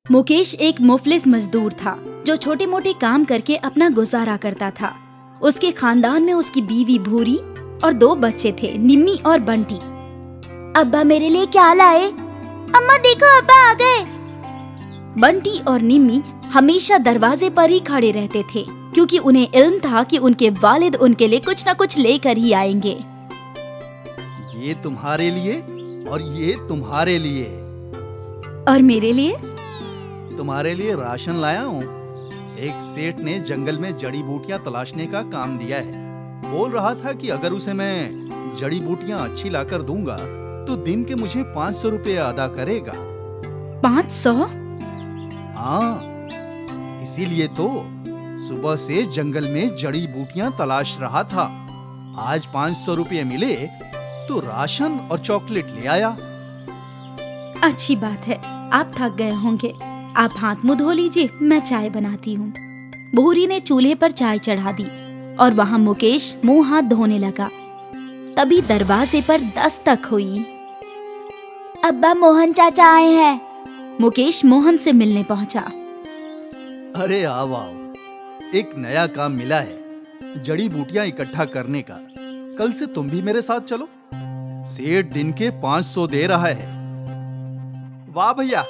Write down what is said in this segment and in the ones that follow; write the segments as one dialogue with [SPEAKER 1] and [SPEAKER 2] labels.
[SPEAKER 1] मुकेश एक मुफलिस मजदूर था जो छोटे मोटे काम करके अपना गुजारा करता था। उसके खानदान में उसकी बीवी भूरी और 2 बच्चे थे, निम्मी और बंटी। अब्बा मेरे लिए क्या लाए? अम्मा देखो अब्बा आ गए। बंटी और निम्मी हमेशा दरवाजे पर ही खड़े रहते थे क्योंकि उन्हें इल्म था कि उनके वालिद उनके लिए कुछ न कुछ लेकर ही आएंगे।
[SPEAKER 2] ये तुम्हारे लिए और ये तुम्हारे लिए।
[SPEAKER 1] और मेरे लिए?
[SPEAKER 2] तुम्हारे लिए राशन लाया हूँ। एक सेठ ने जंगल में जड़ी बूटियां तलाशने का काम दिया है। बोल रहा था कि अगर उसे मैं जड़ी बूटियां अच्छी लाकर दूंगा तो दिन के मुझे 500 रुपए अदा करेगा।
[SPEAKER 1] 500?
[SPEAKER 2] हाँ, इसीलिए तो सुबह से जंगल में जड़ी बूटियां तलाश रहा था। आज 500 रुपए मिले तो राशन और चॉकलेट ले आया।
[SPEAKER 1] अच्छी बात है, आप थक गए होंगे। आप हाथ मुंह धो लीजिए, मैं चाय बनाती हूँ। भूरी ने चूल्हे पर चाय चढ़ा दी और वहाँ मुकेश मुंह हाथ धोने लगा। तभी दरवाजे पर दस्तक हुई। अब्बा मोहन चाचा आए हैं। मुकेश मोहन से मिलने पहुँचा।
[SPEAKER 2] अरे आओ आओ, एक नया काम मिला है, जड़ी बूटियां इकट्ठा करने का। कल से तुम भी मेरे साथ चलो। सेठ दिन के 500 दे रहा है। वाह भैया,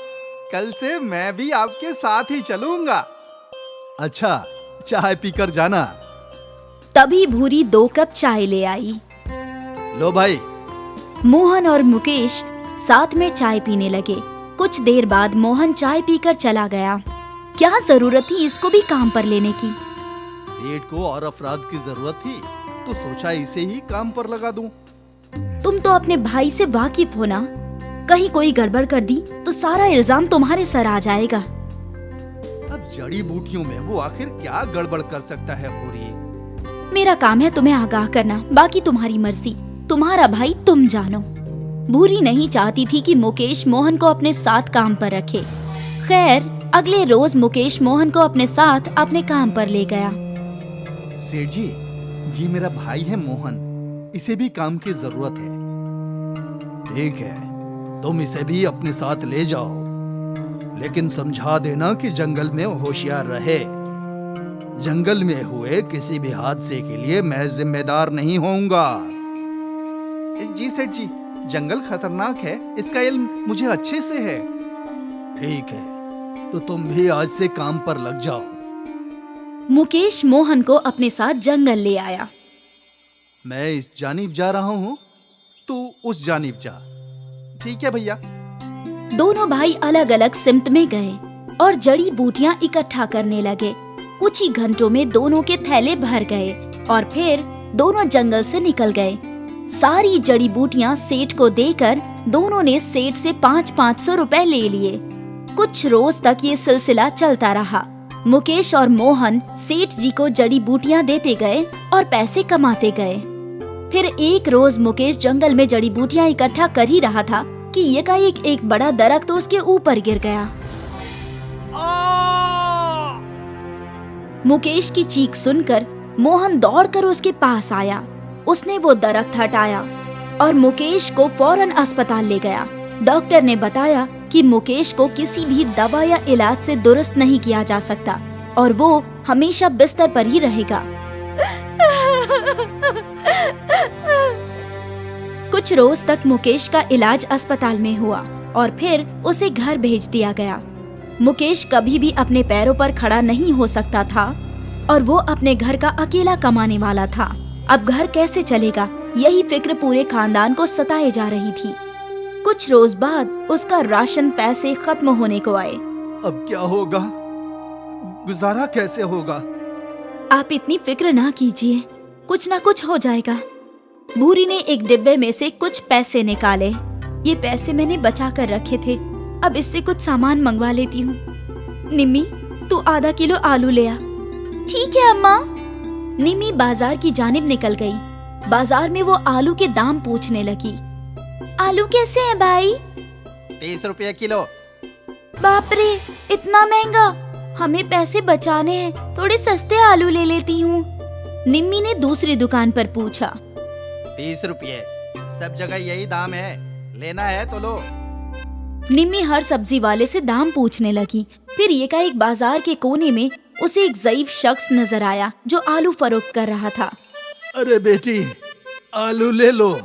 [SPEAKER 2] कल से मैं भी आपके साथ ही चलूंगा। अच्छा, चाय पीकर जाना।
[SPEAKER 1] तभी भूरी 2 कप चाय ले आई।
[SPEAKER 2] लो भाई।
[SPEAKER 1] मोहन और मुकेश साथ में चाय पीने लगे। कुछ देर बाद मोहन चाय पीकर चला गया। क्या जरूरत थी इसको भी काम पर लेने की?
[SPEAKER 2] सेठ को और अफराद की जरूरत थी तो सोचा इसे ही काम पर लगा दूं।
[SPEAKER 1] तुम तो अपने भाई से वाकिफ हो ना। कहीं कोई गड़बड़ कर दी तो सारा इल्जाम तुम्हारे सर आ जाएगा।
[SPEAKER 2] अब जड़ी बूटियों में वो आखिर क्या गड़बड़ कर सकता है भूरी?
[SPEAKER 1] मेरा काम है तुम्हें आगाह करना, बाकी तुम्हारी मर्जी। तुम्हारा भाई तुम जानो। भूरी नहीं चाहती थी कि मुकेश मोहन को अपने साथ काम पर रखे। खैर, अगले रोज मुकेश मोहन को अपने साथ अपने काम पर ले गया।
[SPEAKER 2] सेठ जी, ये मेरा भाई है मोहन, इसे भी काम की जरूरत है। ठीक है, तुम इसे भी अपने साथ ले जाओ, लेकिन समझा देना कि जंगल में होशियार रहे। जंगल में हुए किसी भी हादसे के लिए मैं जिम्मेदार नहीं होऊंगा। जी सेठ जी, जंगल खतरनाक है, इसका इल्म मुझे अच्छे से है। ठीक है, तो तुम भी आज से काम पर लग जाओ।
[SPEAKER 1] मुकेश मोहन को अपने साथ जंगल ले आया।
[SPEAKER 2] मैं इस जानिब जा रहा हूँ, तू उस जानिब जा। ठीक है भैया।
[SPEAKER 1] दोनों भाई अलग अलग सिमत में गए और जड़ी बूटियां इकट्ठा करने लगे। कुछ ही घंटों में दोनों के थैले भर गए और फिर दोनों जंगल से निकल गए। सारी जड़ी बूटियां सेठ को देकर दोनों ने सेठ से 500 रुपए ले लिए। कुछ रोज तक ये सिलसिला चलता रहा। मुकेश और मोहन सेठ जी को जड़ी बूटियां देते गए और पैसे कमाते गए। फिर एक रोज मुकेश जंगल में जड़ी बूटियां इकट्ठा कर ही रहा था कि एकाएक एक बड़ा दरख्त उसके ऊपर गिर गया। मुकेश की चीख सुनकर मोहन दौड़कर उसके पास आया। उसने वो दरख्त हटाया और मुकेश को फौरन अस्पताल ले गया। डॉक्टर ने बताया कि मुकेश को किसी भी दवा या इलाज से दुरुस्त नहीं किया जा सकता और वो हमेशा बिस्तर पर ही रहेगा। कुछ रोज तक मुकेश का इलाज अस्पताल में हुआ और फिर उसे घर भेज दिया गया। मुकेश कभी भी अपने पैरों पर खड़ा नहीं हो सकता था और वो अपने घर का अकेला कमाने वाला था। अब घर कैसे चलेगा, यही फिक्र पूरे खानदान को सताए जा रही थी। कुछ रोज बाद उसका राशन पैसे खत्म होने को आए।
[SPEAKER 2] अब क्या होगा? गुजारा कैसे होगा?
[SPEAKER 1] आप इतनी फिक्र ना कीजिए, कुछ ना कुछ हो जाएगा। भूरी ने एक डिब्बे में से कुछ पैसे निकाले। ये पैसे मैंने बचा कर रखे थे, अब इससे कुछ सामान मंगवा लेती हूँ। निम्मी, तू आधा किलो आलू ले आ। ठीक है अम्मा। निम्मी बाजार की जानिब निकल गई। बाजार में वो आलू के दाम पूछने लगी। आलू कैसे हैं भाई?
[SPEAKER 2] 30 रुपये किलो।
[SPEAKER 1] बाप रे, इतना महंगा। हमें पैसे बचाने हैं, थोड़े सस्ते आलू ले लेती हूँ। निम्मी ने दूसरी दुकान पर पूछा।
[SPEAKER 2] 30 रुपये, सब जगह यही दाम है, लेना है तो लो।
[SPEAKER 1] निम्मी हर सब्जी वाले से दाम पूछने लगी। फिर एकाएक बाजार के कोने में उसे एक ज़ईफ शख्स नजर आया जो आलू फरोख्त कर रहा था।
[SPEAKER 2] अरे बेटी, आलू ले लो,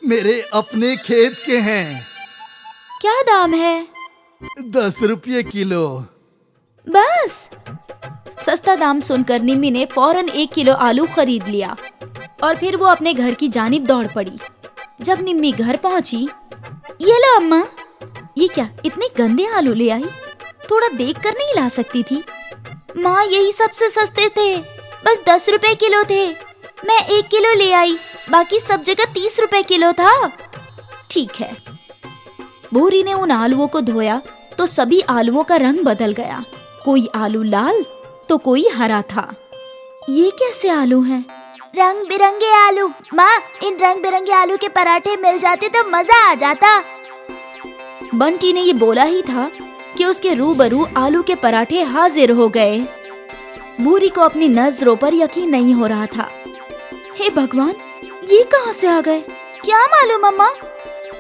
[SPEAKER 2] मेरे अपने खेत के हैं।
[SPEAKER 1] क्या दाम है?
[SPEAKER 2] 10 रुपये किलो।
[SPEAKER 1] बस। सस्ता दाम सुनकर निम्मी ने फौरन 1 किलो आलू खरीद लिया और फिर वो अपने घर की जानिब दौड़ पड़ी। जब निम्मी घर पहुंची, ये लो अम्मा। ये क्या, इतने गंदे आलू ले आई? थोड़ा देख कर नहीं ला सकती थी? माँ, यही सबसे सस्ते थे, बस 10 रुपए किलो थे। मैं 1 किलो ले आई, बाकी सब जगह 30 रुपए किलो था। ठीक है। भूरी ने उन आलूओं को धोया तो सभी आलूओं का रंग बदल गया। कोई आलू लाल तो कोई हरा था। ये कैसे आलू हैं? रंग बिरंगे आलू। माँ, इन रंग बिरंगे आलू के पराठे मिल जाते तो मजा आ जाता। बंटी ने ये बोला ही था कि उसके रूबरू आलू के पराठे हाजिर हो गए। भूरी को अपनी नजरों पर यकीन नहीं हो रहा था। हे भगवान, ये कहाँ से आ गए? क्या मालूम अम्मा,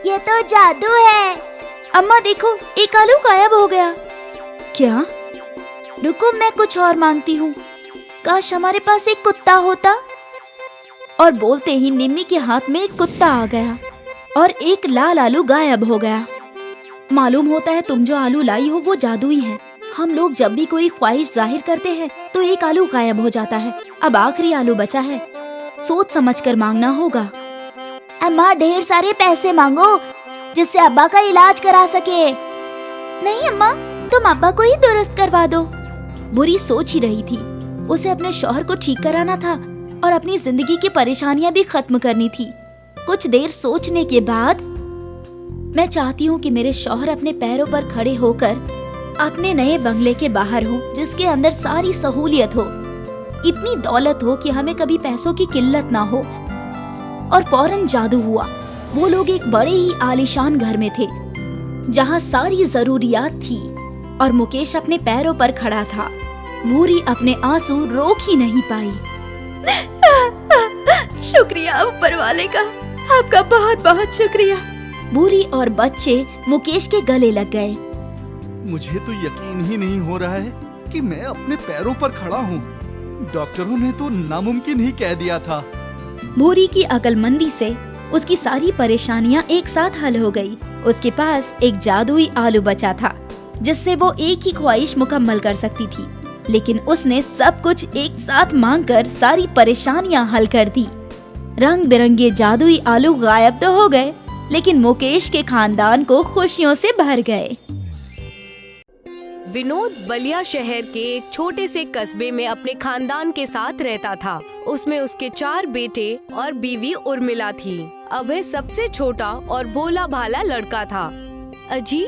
[SPEAKER 1] ये तो जादू है। अम्मा देखो, एक आलू गायब हो गया। क्या? रुको, मैं कुछ और मांगती हूँ। काश हमारे पास एक कुत्ता होता। और बोलते ही निम्मी के हाथ में एक कुत्ता आ गया और एक लाल आलू गायब हो गया। मालूम होता है तुम जो आलू लाई हो वो जादुई है। हम लोग जब भी कोई ख्वाहिश जाहिर करते हैं तो एक आलू गायब हो जाता है। अब आखिरी आलू बचा है, सोच समझकर मांगना होगा। अम्मा, ढेर सारे पैसे मांगो जिससे अब्बा का इलाज करा सके। नहीं अम्मा, तुम अब्बा को ही दुरुस्त करवा दो। बुरी सोच ही रही थी। उसे अपने शौहर को ठीक कराना था और अपनी जिंदगी की परेशानियां भी खत्म करनी थी। कुछ देर सोचने के बाद, मैं चाहती हूँ कि मेरे शौहर अपने पैरों पर खड़े होकर अपने नए बंगले के बाहर हो, जिसके अंदर सारी सहूलियत हो, इतनी दौलत हो कि हमें कभी पैसों की किल्लत ना हो। और फौरन जादू हुआ। वो लोग एक बड़े ही आलीशान घर में थे जहाँ सारी जरूरियात थी और मुकेश अपने पैरों पर खड़ा था। भूरी अपने आंसू रोक ही नहीं पाई। शुक्रिया ऊपर वाले का, आपका बहुत बहुत शुक्रिया। भूरी और बच्चे मुकेश के गले लग गए।
[SPEAKER 2] मुझे तो यकीन ही नहीं हो रहा है कि मैं अपने पैरों पर खड़ा हूँ। डॉक्टरों ने तो नामुमकिन ही कह दिया था।
[SPEAKER 1] भूरी की अक्लमंदी से उसकी सारी परेशानियां एक साथ हल हो गई। उसके पास एक जादुई आलू बचा था जिससे वो एक ही ख्वाहिश मुकम्मल कर सकती थी, लेकिन उसने सब कुछ एक साथ मांगकर सारी परेशानियां हल कर दी। रंग बिरंगे जादुई आलू गायब तो हो गए, लेकिन मुकेश के खानदान को खुशियों से भर गए।
[SPEAKER 3] विनोद बलिया शहर के एक छोटे से कस्बे में अपने खानदान के साथ रहता था। उसमें उसके 4 बेटे और बीवी उर्मिला थी। अभय सबसे छोटा और भोला भाला लड़का था। अजी,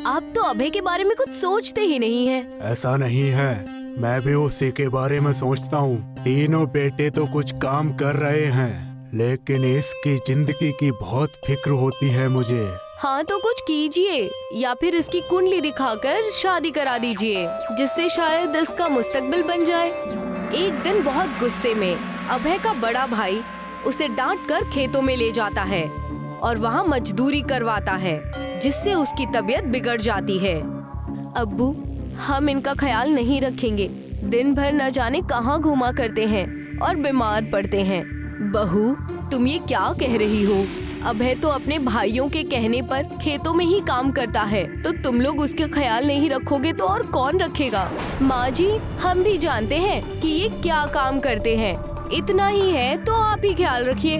[SPEAKER 3] आप तो अभय के बारे में कुछ सोचते ही नहीं हैं।
[SPEAKER 4] ऐसा नहीं है, मैं भी उसी के बारे में सोचता हूँ। तीनों बेटे तो कुछ काम कर रहे हैं, लेकिन इसकी जिंदगी की बहुत फिक्र होती है मुझे।
[SPEAKER 3] हाँ तो कुछ कीजिए, या फिर इसकी कुंडली दिखाकर शादी करा दीजिए, जिससे शायद इसका मुस्तकबिल बन जाए। एक दिन बहुत गुस्से में अभय का बड़ा भाई उसे डांट कर खेतों में ले जाता है और वहाँ मजदूरी करवाता है, जिससे उसकी तबीयत बिगड़ जाती है। अब्बू, हम इनका ख्याल नहीं रखेंगे। दिन भर न जाने कहाँ घूमा करते हैं और बीमार पड़ते हैं। बहू, तुम ये क्या कह रही हो? अभय तो अपने भाइयों के कहने पर खेतों में ही काम करता है, तो तुम लोग उसके ख्याल नहीं रखोगे तो और कौन रखेगा? माँ जी, हम भी जानते हैं कि ये क्या काम करते हैं। इतना ही है तो आप ही ख्याल रखिए।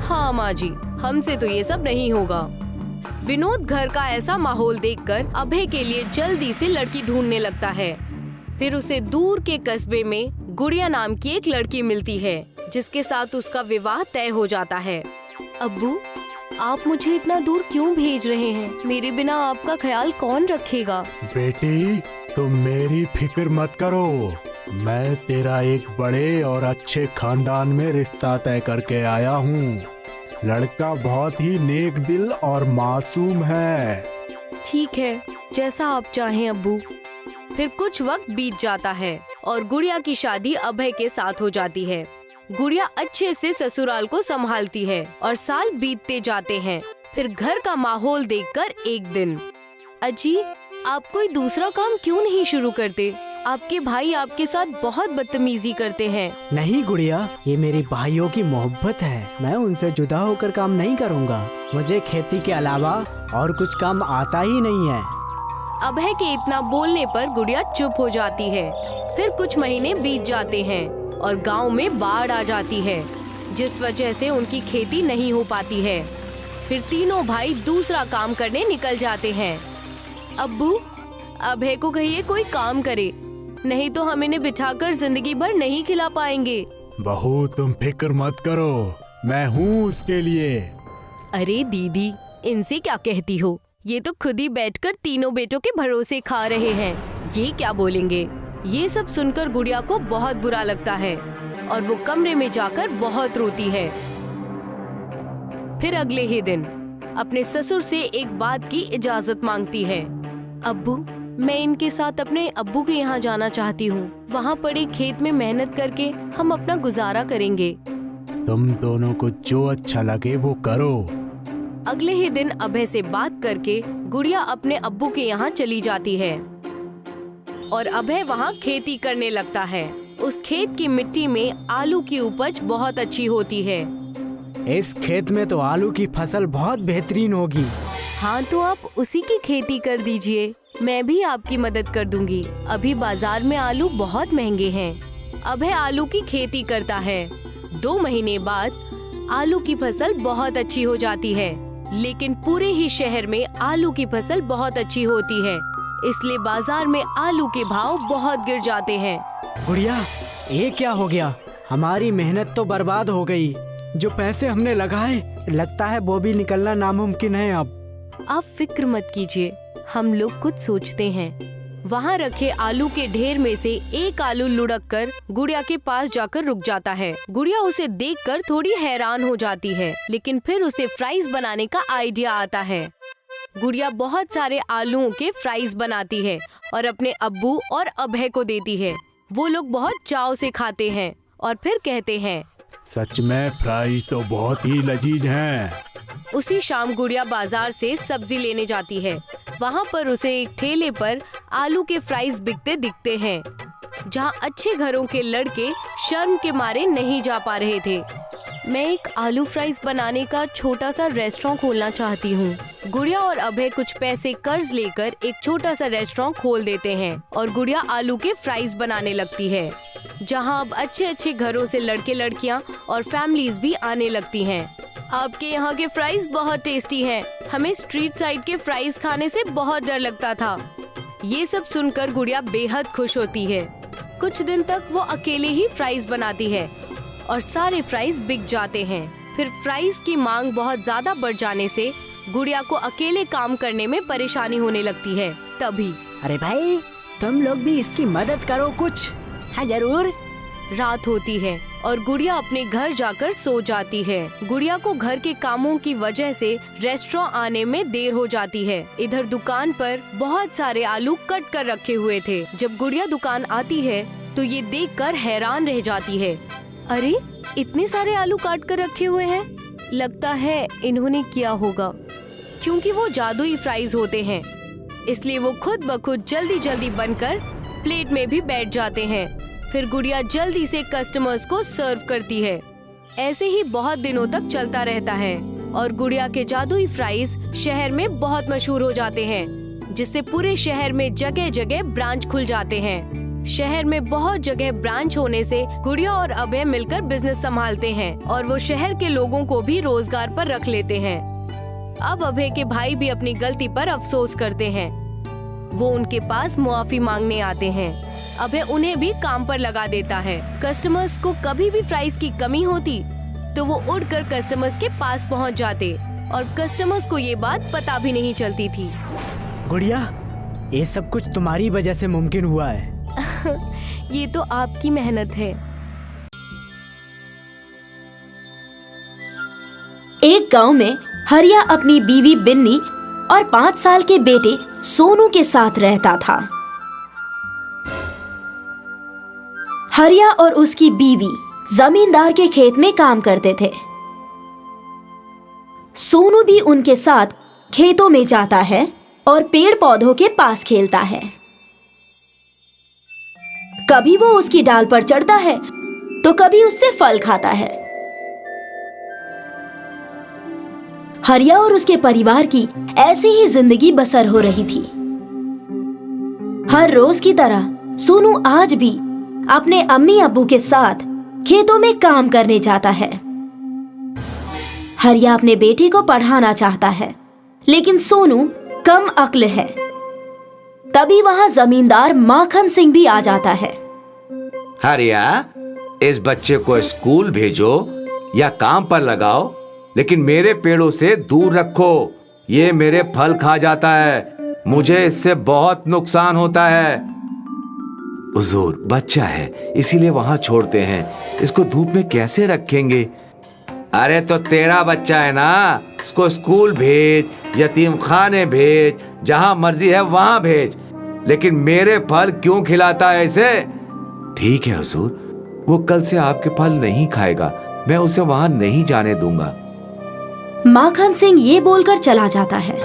[SPEAKER 3] हाँ माँ जी, हमसे तो ये सब नहीं होगा। विनोद घर का ऐसा माहौल देखकर अभय के लिए जल्दी से लड़की ढूंढने लगता है। फिर उसे दूर के कस्बे में गुड़िया नाम की एक लड़की मिलती है, जिसके साथ उसका विवाह तय हो जाता है। अब्बू, आप मुझे इतना दूर क्यों भेज रहे हैं? मेरे बिना आपका ख्याल कौन रखेगा?
[SPEAKER 4] बेटी, तुम मेरी फिक्र मत करो। मैं तेरा एक बड़े और अच्छे खानदान में रिश्ता तय करके आया हूँ। लड़का बहुत ही नेक दिल और मासूम है।
[SPEAKER 3] ठीक है, जैसा आप चाहें अब्बू। फिर कुछ वक्त बीत जाता है और गुड़िया की शादी अभय के साथ हो जाती है। गुड़िया अच्छे से ससुराल को संभालती है और साल बीतते जाते हैं। फिर घर का माहौल देखकर एक दिन अजी, आप कोई दूसरा काम क्यों नहीं शुरू करते? आपके भाई आपके साथ बहुत बदतमीजी करते हैं।
[SPEAKER 5] नहीं गुड़िया, ये मेरे भाइयों की मोहब्बत है। मैं उनसे जुदा होकर काम नहीं करूँगा। मुझे खेती के अलावा और कुछ काम आता ही नहीं है।
[SPEAKER 3] अभय के इतना बोलने पर गुड़िया चुप हो जाती है। फिर कुछ महीने बीत जाते हैं और गांव में बाढ़ आ जाती है, जिस वजह से उनकी खेती नहीं हो पाती है। फिर तीनों भाई दूसरा काम करने निकल जाते हैं। अब्बू, अभय को कहिए कोई काम करे, नहीं तो हम इन्हें बिठाकर जिंदगी भर नहीं खिला पाएंगे।
[SPEAKER 4] बहू तुम फिक्र मत करो, मैं हूँ उसके लिए।
[SPEAKER 3] अरे दीदी, इनसे क्या कहती हो? ये तो खुद ही बैठकर तीनों बेटों के भरोसे खा रहे हैं, ये क्या बोलेंगे? ये सब सुनकर गुड़िया को बहुत बुरा लगता है और वो कमरे में जाकर बहुत रोती है। फिर अगले ही दिन अपने ससुर से एक बात की इजाजत मांगती है। अब्बू, मैं इनके साथ अपने अब्बू के यहाँ जाना चाहती हूँ। वहाँ पड़े खेत में मेहनत करके हम अपना गुजारा करेंगे।
[SPEAKER 4] तुम दोनों को जो अच्छा लगे वो करो।
[SPEAKER 3] अगले ही दिन अभय से बात करके गुड़िया अपने अब्बू के यहाँ चली जाती है और अभय वहाँ खेती करने लगता है। उस खेत की मिट्टी में आलू की उपज बहुत अच्छी होती है।
[SPEAKER 5] इस खेत में तो आलू की फसल बहुत बेहतरीन होगी।
[SPEAKER 3] हाँ, तो आप उसी की खेती कर दीजिए, मैं भी आपकी मदद कर दूंगी। अभी बाजार में आलू बहुत महंगे हैं। अभय आलू की खेती करता है। 2 महीने बाद आलू की फसल बहुत अच्छी हो जाती है, लेकिन पूरे ही शहर में आलू की फसल बहुत अच्छी होती है, इसलिए बाजार में आलू के भाव बहुत गिर जाते हैं।
[SPEAKER 5] गुड़िया, ये क्या हो गया? हमारी मेहनत तो बर्बाद हो गई। जो पैसे हमने लगाए, लगता है वो भी निकलना नामुमकिन है अब।
[SPEAKER 3] आप फिक्र मत कीजिए, हम लोग कुछ सोचते हैं। वहाँ रखे आलू के ढेर में से एक आलू लुढ़क कर गुड़िया के पास जाकर रुक जाता है। गुड़िया उसे देखकर थोड़ी हैरान हो जाती है, लेकिन फिर उसे फ्राइज बनाने का आइडिया आता है। गुड़िया बहुत सारे आलूओं के फ्राइज बनाती है और अपने अब्बू और अभय को देती है। वो लोग बहुत चाव से खाते हैं और फिर कहते हैं,
[SPEAKER 4] सच में फ्राइज तो बहुत ही लजीज हैं।
[SPEAKER 3] उसी शाम गुड़िया बाजार से सब्जी लेने जाती है। वहाँ पर उसे एक ठेले पर आलू के फ्राइज बिकते दिखते हैं, जहाँ अच्छे घरों के लड़के शर्म के मारे नहीं जा पा रहे थे। मैं एक आलू फ्राइज बनाने का छोटा सा रेस्टोरेंट खोलना चाहती हूँ। गुड़िया और अभय कुछ पैसे कर्ज लेकर एक छोटा सा रेस्टोरेंट खोल देते हैं और गुड़िया आलू के फ्राइज बनाने लगती है, जहाँ अब अच्छे अच्छे घरों से लड़के लड़कियाँ और फैमिलीज भी आने लगती हैं। आपके यहाँ के फ्राइज बहुत टेस्टी हैं। हमें स्ट्रीट साइड के फ्राइज खाने से बहुत डर लगता था। ये सब सुनकर गुड़िया बेहद खुश होती है। कुछ दिन तक वो अकेले ही फ्राइज बनाती है और सारे फ्राइज बिक जाते हैं। फिर फ्राइज की मांग बहुत ज्यादा बढ़ जाने से गुड़िया को अकेले काम करने में परेशानी होने लगती है। तभी
[SPEAKER 5] अरे भाई, तुम लोग भी इसकी मदद करो कुछ। हाँ जरूर।
[SPEAKER 3] रात होती है और गुड़िया अपने घर जाकर सो जाती है। गुड़िया को घर के कामों की वजह से रेस्टोरेंट आने में देर हो जाती है। इधर दुकान पर बहुत सारे आलू कट कर रखे हुए थे। जब गुड़िया दुकान आती है तो ये देखकर हैरान रह जाती है। अरे, इतने सारे आलू काट कर रखे हुए हैं। लगता है इन्होंने किया होगा, क्योंकि वो जादुई फ्राइज होते हैं, इसलिए वो खुद ब खुद जल्दी जल्दी बनकर प्लेट में भी बैठ जाते हैं। फिर गुड़िया जल्दी से कस्टमर्स को सर्व करती है। ऐसे ही बहुत दिनों तक चलता रहता है और गुड़िया के जादुई फ्राइज शहर में बहुत मशहूर हो जाते हैं, जिससे पूरे शहर में जगह जगह ब्रांच खुल जाते हैं। शहर में बहुत जगह ब्रांच होने से गुड़िया और अभय मिलकर बिजनेस संभालते हैं और वो शहर के लोगों को भी रोजगार पर रख लेते हैं। अब अभय के भाई भी अपनी गलती पर अफसोस करते हैं। वो उनके पास मुआफी मांगने आते हैं। अभय उन्हें भी काम पर लगा देता है। कस्टमर्स को कभी भी फ्राइज की कमी होती तो वो उड़कर कस्टमर्स के पास पहुंच जाते और कस्टमर्स को ये बात पता भी नहीं चलती थी।
[SPEAKER 5] गुड़िया, ये सब कुछ तुम्हारी वजह से मुमकिन हुआ है।
[SPEAKER 3] ये तो आपकी मेहनत है।
[SPEAKER 1] एक गांव में हरिया अपनी बीवी बिन्नी और 5 साल के बेटे सोनू के साथ रहता था। हरिया और उसकी बीवी जमींदार के खेत में काम करते थे। सोनू भी उनके साथ खेतों में जाता है और पेड़ पौधों के पास खेलता है। कभी वो उसकी डाल पर चढ़ता है तो कभी उससे फल खाता है। हरिया और उसके परिवार की ऐसी ही जिंदगी बसर हो रही थी। हर रोज की तरह सोनू आज भी अपने अम्मी अब्बू के साथ खेतों में काम करने जाता है। हरिया अपने बेटे को पढ़ाना चाहता है, लेकिन सोनू कम अक्ल है। तभी वहां जमींदार माखन सिंह भी आ जाता है।
[SPEAKER 6] हरिया, इस बच्चे को स्कूल भेजो या काम पर लगाओ, लेकिन मेरे पेड़ों से दूर रखो। ये मेरे फल खा जाता है, मुझे इससे बहुत नुकसान होता है। हुजूर, बच्चा है इसीलिए वहां छोड़ते हैं, इसको धूप में कैसे रखेंगे? अरे तो तेरा बच्चा है ना, इसको स्कूल भेज, यतीम खाने भेज, जहां मर्जी है वहां भेज, लेकिन मेरे फल क्यों खिलाता है इसे? ठीक है हुजूर, वो कल से आपके फल नहीं खाएगा, मैं उसे वहां नहीं जाने दूंगा।
[SPEAKER 1] माखन सिंह ये बोलकर चला जाता है।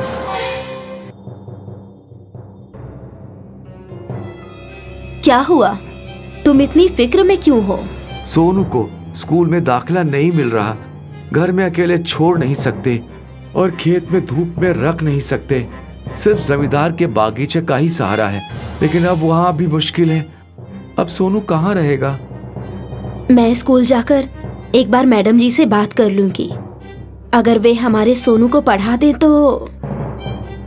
[SPEAKER 1] क्या हुआ? तुम इतनी फिक्र में क्यों हो?
[SPEAKER 6] सोनू को स्कूल में दाखिला नहीं मिल रहा, घर में अकेले छोड़ नहीं सकते और खेत में धूप में रख नहीं सकते। सिर्फ जमींदार के बागीचे का ही सहारा है, लेकिन अब वहां भी मुश्किल है। अब सोनू कहाँ रहेगा?
[SPEAKER 1] मैं स्कूल जाकर एक बार मैडम जी से बात कर लूंगी। अगर वे हमारे सोनू को पढ़ा दे तो।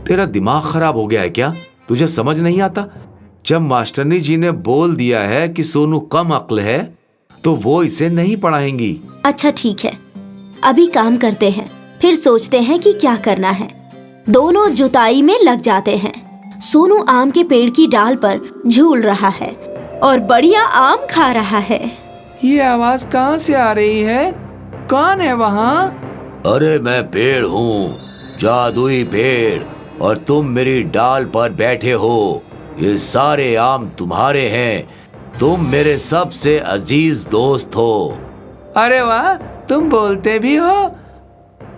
[SPEAKER 6] तेरा दिमाग खराब हो गया है क्या? तुझे समझ नहीं आता? जब मास्टरनी जी ने बोल दिया है कि सोनू कम अक्ल है, तो वो इसे नहीं पढ़ाएंगी।
[SPEAKER 1] अच्छा ठीक है, अभी काम करते हैं, फिर सोचते हैं कि क्या करना है। दोनों जुताई में लग जाते हैं। सोनू आम के पेड़ की डाल पर झूल रहा है और बढ़िया आम खा रहा है।
[SPEAKER 6] ये आवाज कहाँ से आ रही है? कौन है वहाँ? अरे मैं पेड़ हूँ, जादुई पेड़, और तुम मेरी डाल पर बैठे हो। ये सारे आम तुम्हारे हैं, तुम मेरे सबसे अजीज दोस्त हो। अरे वाह, तुम बोलते भी हो?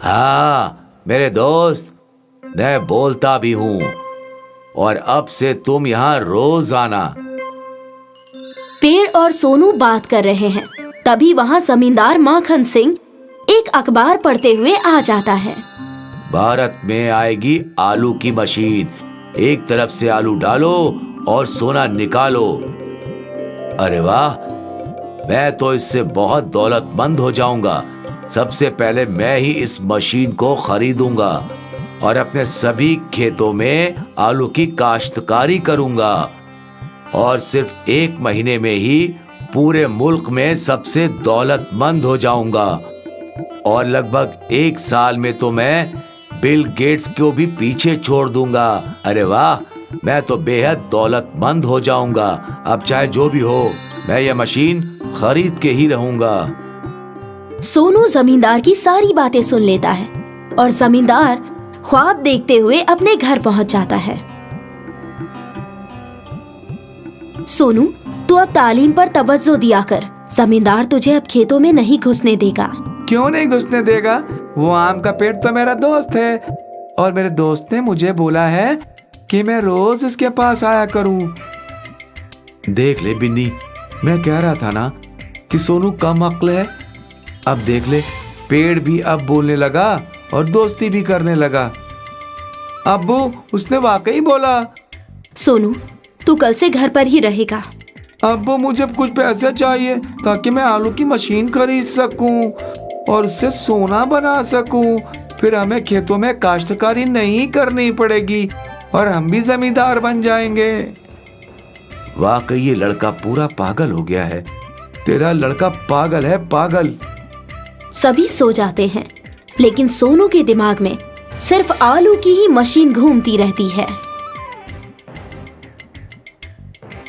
[SPEAKER 6] हाँ मेरे दोस्त, मैं बोलता भी हूँ, और अब से तुम यहाँ रोज आना।
[SPEAKER 1] पेड़ और सोनू बात कर रहे हैं, तभी वहाँ जमींदार माखन सिंह एक अखबार पढ़ते हुए आ जाता है।
[SPEAKER 6] भारत में आएगी आलू की मशीन, एक तरफ से आलू डालो और सोना निकालो। अरे वाह, मैं तो इससे बहुत दौलतमंद हो जाऊंगा। सबसे पहले मैं ही इस मशीन को खरीदूंगा और अपने सभी खेतों में आलू की काश्तकारी करूंगा, और सिर्फ 1 महीने में ही पूरे मुल्क में सबसे दौलतमंद हो जाऊंगा, और लगभग 1 साल में तो मैं बिल गेट्स को भी पीछे छोड़ दूंगा। अरे वाह, मैं तो बेहद दौलतमंद हो जाऊंगा। अब चाहे जो भी हो, मैं यह मशीन खरीद के ही रहूंगा।
[SPEAKER 1] सोनू जमींदार की सारी बातें सुन लेता है और जमींदार ख्वाब देखते हुए अपने घर पहुंच जाता है। सोनू, तू अब तालीम पर तवज्जो दिया कर। जमींदार तुझे अब खेतों में नहीं घुसने देगा।
[SPEAKER 6] क्यों नहीं घुसने देगा? वो आम का पेड़ तो मेरा दोस्त है, और मेरे दोस्त ने मुझे बोला है कि मैं रोज उसके पास आया करूं। देख ले बिन्नी, मैं कह रहा था ना कि सोनू कम अक्ल है। अब देख ले, पेड़ भी अब बोलने लगा और दोस्ती भी करने लगा। अब्बू, उसने वाकई बोला।
[SPEAKER 1] सोनू, तू कल से घर पर ही रहेगा।
[SPEAKER 6] अब्बू, मुझे कुछ पैसे चाहिए ताकि मैं आलू की मशीन खरीद सकूं और उससे सोना बना सकूं। फिर हमें खेतों में काश्तकारी नहीं करनी पड़ेगी और हम भी जमींदार बन जाएंगे। वाकई ये लड़का पूरा पागल हो गया है। तेरा लड़का पागल है, पागल।
[SPEAKER 1] सभी सो जाते हैं, लेकिन सोनू के दिमाग में सिर्फ आलू की ही मशीन घूमती रहती है।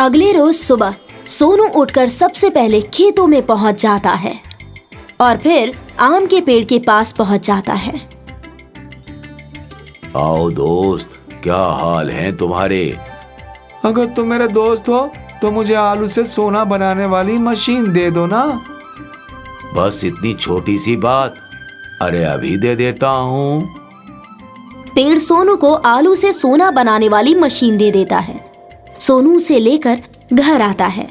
[SPEAKER 1] अगले रोज सुबह सोनू उठकर सबसे पहले खेतों में पहुंच जाता है और फिर आम के पेड़ के पास पहुंच जाता है।
[SPEAKER 6] आओ दोस्त, क्या हाल है तुम्हारे? अगर तुम मेरे दोस्त हो तो मुझे आलू से सोना बनाने वाली मशीन दे दो ना। बस इतनी छोटी सी बात। अरे अभी दे देता हूँ।
[SPEAKER 1] पेड़ सोनू को आलू से सोना बनाने वाली मशीन दे देता है। सोनू उसे लेकर घर आता है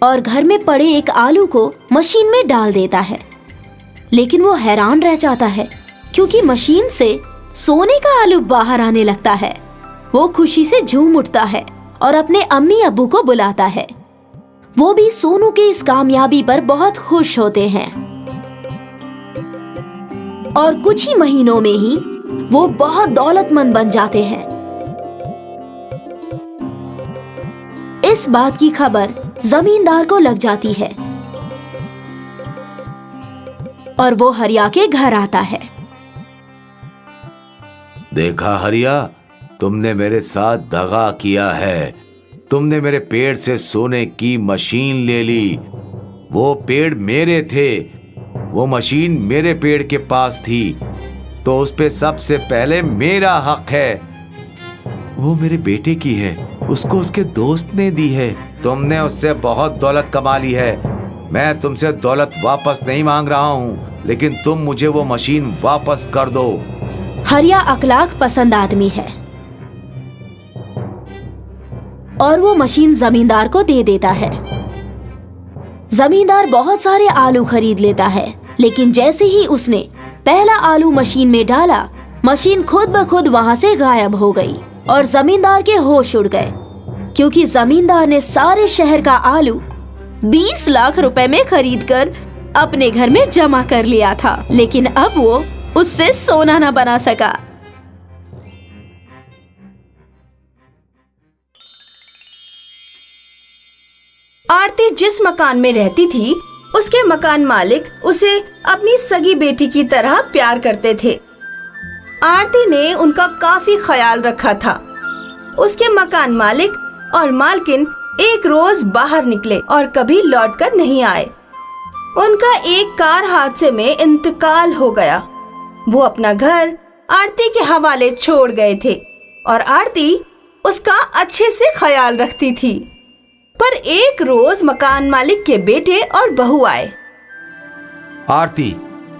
[SPEAKER 1] और घर में पड़े एक आलू को मशीन में डाल देता है। लेकिन वो हैरान रह जाता है क्योंकि मशीन से सोने का आलू बाहर आने लगता है। वो खुशी से झूम उठता है और अपने अम्मी अब्बू को बुलाता है। वो भी सोनू के इस कामयाबी पर बहुत खुश होते हैं और कुछ ही महीनों में ही वो बहुत दौलतमंद बन जाते हैं। इस बात की खबर जमींदार को लग जाती है और वो हरिया के घर आता है।
[SPEAKER 6] देखा हरिया, तुमने मेरे साथ दगा किया है। तुमने मेरे पेड़ से सोने की मशीन ले ली। वो पेड़ मेरे थे, वो मशीन मेरे पेड़ के पास थी, तो उस पे सबसे पहले मेरा हक है। वो मेरे बेटे की है, उसको उसके दोस्त ने दी है। तुमने उससे बहुत दौलत कमा ली है। मैं तुमसे दौलत वापस नहीं मांग रहा हूँ, लेकिन तुम मुझे वो मशीन वापस कर दो।
[SPEAKER 1] हरिया अखलाक पसंद आदमी है और वो मशीन जमींदार को दे देता है। जमींदार बहुत सारे आलू खरीद लेता है, लेकिन जैसे ही उसने पहला आलू मशीन में डाला, मशीन खुद ब खुद वहाँ से गायब हो गई और जमींदार के होश उड़ गए, क्योंकि जमींदार ने सारे शहर का आलू 20 लाख रुपए में खरीदकर अपने घर में जमा कर लिया था। लेकिन अब वो उससे सोना न बना सका।
[SPEAKER 7] आरती जिस मकान में रहती थी, उसके मकान मालिक उसे अपनी सगी बेटी की तरह प्यार करते थे। आरती ने उनका काफी ख्याल रखा था। उसके मकान मालिक और मालकिन एक रोज बाहर निकले और कभी लौटकर नहीं आए। उनका एक कार हादसे में इंतकाल हो गया। वो अपना घर आरती के हवाले छोड़ गए थे और आरती उसका अच्छे से ख्याल रखती थी। पर एक रोज मकान मालिक के बेटे और बहू आए।
[SPEAKER 6] आरती,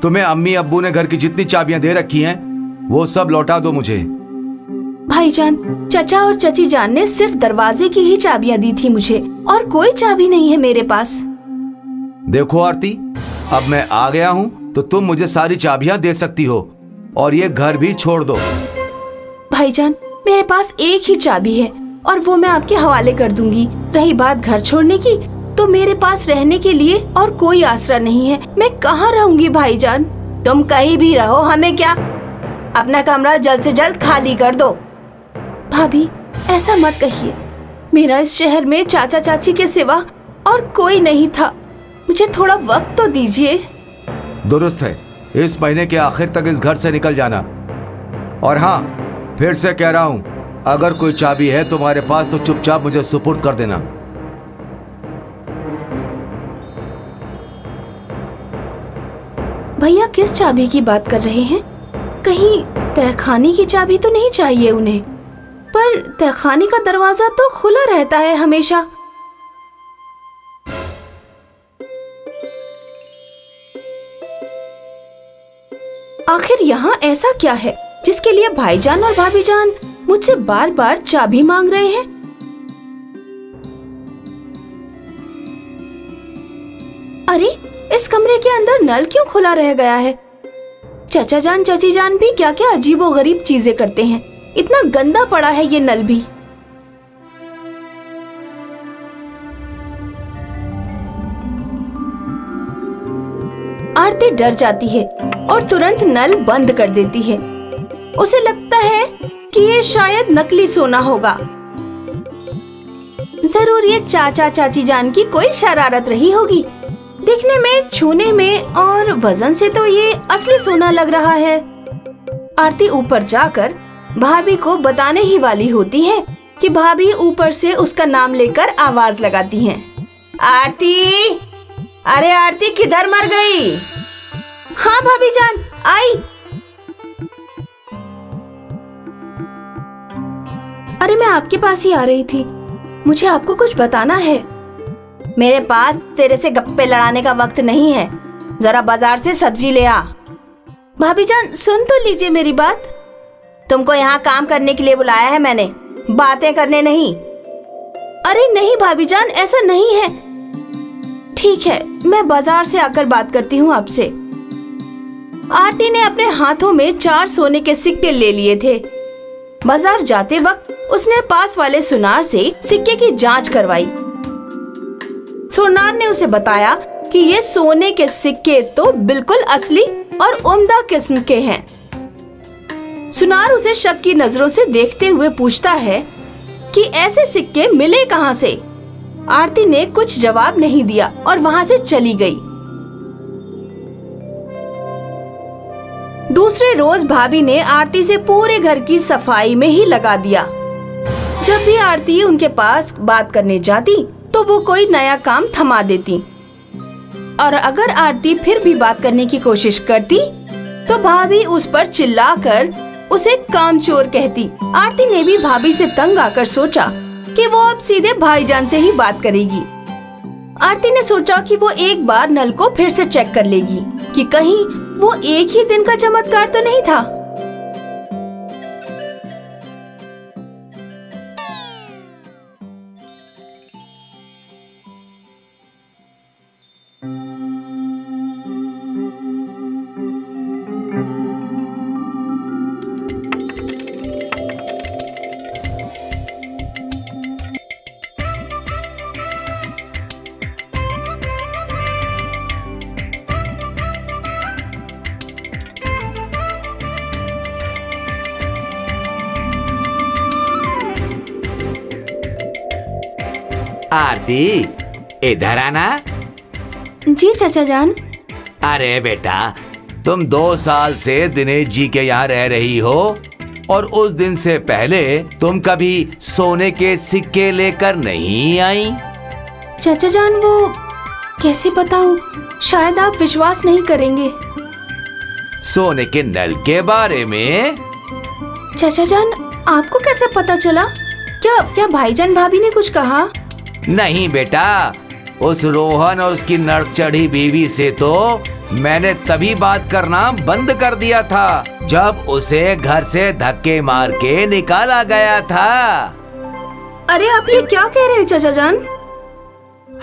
[SPEAKER 6] तुम्हें अम्मी अब्बू ने घर की जितनी चाबियां दे रखी हैं, वो सब लौटा दो मुझे।
[SPEAKER 7] भाईजान, चचा और चची जान ने सिर्फ दरवाजे की ही चाबियां दी थी मुझे, और कोई चाबी नहीं है मेरे पास।
[SPEAKER 6] देखो आरती, अब मैं आ गया हूँ तो तुम मुझे सारी चाबियां दे सकती हो और ये घर भी छोड़ दो।
[SPEAKER 7] भाईजान, मेरे पास एक ही चाबी है और वो मैं आपके हवाले कर दूंगी। रही बात घर छोड़ने की, तो मेरे पास रहने के लिए और कोई आसरा नहीं है। मैं कहाँ रहूंगी भाईजान? तुम कहीं भी रहो, हमें क्या। अपना कमरा जल्द से जल्द खाली कर दो। भाभी, ऐसा मत कहिए। मेरा इस शहर में चाचा चाची के सिवा और कोई नहीं था। मुझे थोड़ा वक्त तो दीजिए।
[SPEAKER 6] दुरुस्त है, इस महीने के आखिर तक इस घर से निकल जाना। और हाँ, फिर से कह रहा हूँ, अगर कोई चाबी है तुम्हारे पास तो चुपचाप मुझे सुपुर्द कर देना।
[SPEAKER 7] भैया किस चाबी की बात कर रहे हैं? कहीं तहखाने की चाबी तो नहीं चाहिए उन्हें? पर तहखाने का दरवाजा तो खुला रहता है हमेशा। आखिर यहाँ ऐसा क्या है जिसके लिए भाईजान और भाभी जान मुझसे बार बार चाबी मांग रहे हैं? अरे, इस कमरे के अंदर नल क्यों खुला रह गया है? चाचा जान चाची जान भी क्या क्या अजीबोगरीब चीजें करते हैं। इतना गंदा पड़ा है ये नल भी। आरती डर जाती है और तुरंत नल बंद कर देती है। उसे लगता है कि ये शायद नकली सोना होगा। जरूर ये चाचा चाची जान की कोई शरारत रही होगी। दिखने में, छूने में और वजन से तो ये असली सोना लग रहा है। आरती ऊपर जाकर भाभी को बताने ही वाली होती है कि भाभी ऊपर से उसका नाम लेकर आवाज लगाती हैं। आरती, अरे आरती किधर मर गई? हाँ भाभी जान, आई। अरे मैं आपके पास ही आ रही थी। मुझे आपको कुछ बताना है। मेरे पास तेरे से गप्पे लड़ाने का वक्त नहीं है। जरा बाजार से सब्जी ले आ। भाभी जान, सुन तो लीजिए मेरी बात। तुमको यहाँ काम करने के लिए बुलाया है मैंने, बातें करने नहीं। अरे नहीं भाभी जान, ऐसा नहीं है। ठीक है, मैं बाजार से आकर बात करती हूँ आपसे। आरती ने अपने हाथों में 4 सोने के सिक्के ले लिए थे। बाजार जाते वक्त उसने पास वाले सुनार से सिक्के की जांच करवाई। सुनार ने उसे बताया कि ये सोने के सिक्के तो बिल्कुल असली और उम्दा किस्म के हैं। सुनार उसे शक की नजरों से देखते हुए पूछता है कि ऐसे सिक्के मिले कहां से। आरती ने कुछ जवाब नहीं दिया और वहां से चली गई। दूसरे रोज भाभी ने आरती से पूरे घर की सफाई में ही लगा दिया। जब भी आरती उनके पास बात करने जाती तो वो कोई नया काम थमा देती, और अगर आरती फिर भी बात करने की कोशिश करती तो भाभी उस पर चिल्लाकर उसे कामचोर कहती। आरती ने भी भाभी से तंग आकर सोचा कि वो अब सीधे भाईजान से ही बात करेगी। आरती ने सोचा कि वो एक बार नल को फिर से चेक कर लेगी कि कहीं वो एक ही दिन का चमत्कार तो नहीं था।
[SPEAKER 6] आरती, इधर आना।
[SPEAKER 7] जी चाचा जान।
[SPEAKER 6] अरे बेटा, तुम 2 साल से दिनेश जी के यहाँ रह रही हो और उस दिन से पहले तुम कभी सोने के सिक्के लेकर नहीं आई।
[SPEAKER 7] चाचा जान, वो कैसे बताऊं, शायद आप विश्वास नहीं करेंगे।
[SPEAKER 6] सोने के नल के बारे में?
[SPEAKER 7] चाचा जान, आपको कैसे पता चला? क्या भाईजान भाभी ने कुछ कहा?
[SPEAKER 6] नहीं बेटा, उस रोहन और उसकी नर्क चढ़ी बीवी से तो मैंने तभी बात करना बंद कर दिया था जब उसे घर से धक्के मार के निकाला गया था।
[SPEAKER 7] अरे आप ये क्या कह रहे हैं चाचा जान?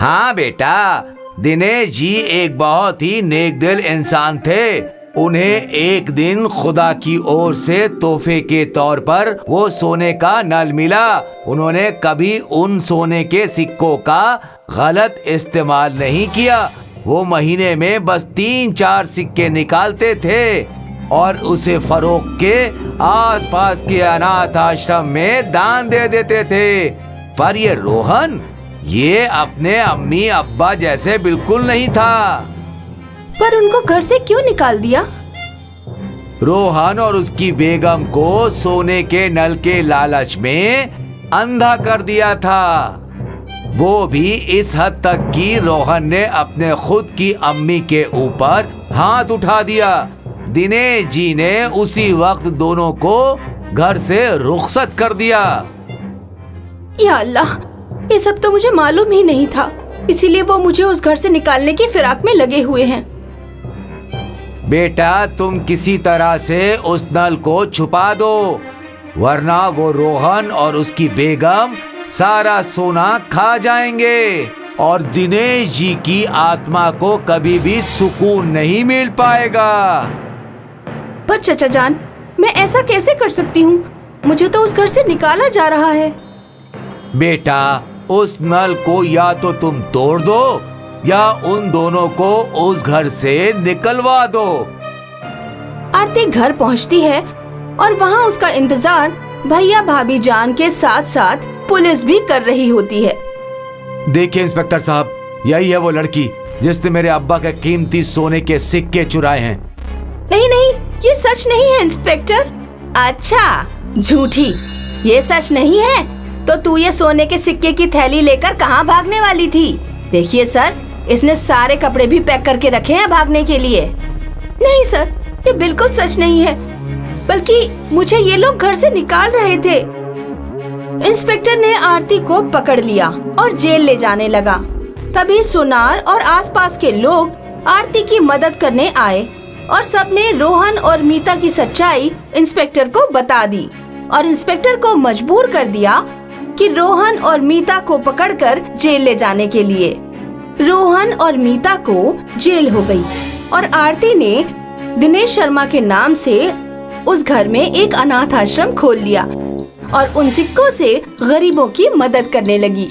[SPEAKER 6] हाँ बेटा, दिनेश जी एक बहुत ही नेक दिल इंसान थे। उन्हें एक दिन खुदा की ओर से तोहफे के तौर पर वो सोने का नल मिला। उन्होंने कभी उन सोने के सिक्कों का गलत इस्तेमाल नहीं किया। वो महीने में बस 3-4 सिक्के निकालते थे और उसे फरोख्त के आसपास के अनाथ आश्रम में दान दे देते थे। पर ये रोहन, ये अपने अम्मी अब्बा जैसे बिल्कुल नहीं था।
[SPEAKER 7] पर उनको घर से क्यों निकाल दिया?
[SPEAKER 6] रोहन और उसकी बेगम को सोने के नल के लालच में अंधा कर दिया था। वो भी इस हद तक कि रोहन ने अपने खुद की अम्मी के ऊपर हाथ उठा दिया। दिनेश जी ने उसी वक्त दोनों को घर से रुखसत कर दिया।
[SPEAKER 7] या अल्लाह, ये सब तो मुझे मालूम ही नहीं था, इसीलिए वो मुझे उस घर से निकालने की फिराक में लगे हुए हैं।
[SPEAKER 6] बेटा, तुम किसी तरह से उस नल को छुपा दो, वरना वो रोहन और उसकी बेगम सारा सोना खा जाएंगे और दिनेश जी की आत्मा को कभी भी सुकून नहीं मिल पाएगा।
[SPEAKER 7] पर चाचा जान, मैं ऐसा कैसे कर सकती हूँ? मुझे तो उस घर से निकाला जा रहा है।
[SPEAKER 6] बेटा, उस नल को या तो तुम तोड़ दो या उन दोनों को उस घर से निकलवा दो।
[SPEAKER 7] आरती घर पहुंचती है और वहां उसका इंतजार भैया भाभी जान के साथ साथ पुलिस भी कर रही होती है।
[SPEAKER 6] देखिए इंस्पेक्टर साहब, यही है वो लड़की जिसने मेरे अब्बा के कीमती सोने के सिक्के चुराए हैं।
[SPEAKER 7] नहीं नहीं, ये सच नहीं है इंस्पेक्टर। अच्छा, झूठी, ये सच नहीं है तो तू ये सोने के सिक्के की थैली लेकर कहाँ भागने वाली थी? देखिए सर, इसने सारे कपड़े भी पैक करके रखे हैं भागने के लिए। नहीं सर, ये बिल्कुल सच नहीं है, बल्कि मुझे ये लोग घर से निकाल रहे थे। इंस्पेक्टर ने आरती को पकड़ लिया और जेल ले जाने लगा। तभी सुनार और आसपास के लोग आरती की मदद करने आए। और सबने रोहन और मीता की सच्चाई इंस्पेक्टर को बता दी और इंस्पेक्टर को मजबूर कर दिया कि रोहन और मीता को पकड़कर जेल ले जाने के लिए। रोहन और मीता को जेल हो गई और आरती ने दिनेश शर्मा के नाम से उस घर में एक अनाथ आश्रम खोल लिया और उन सिक्कों से गरीबों की मदद करने लगी।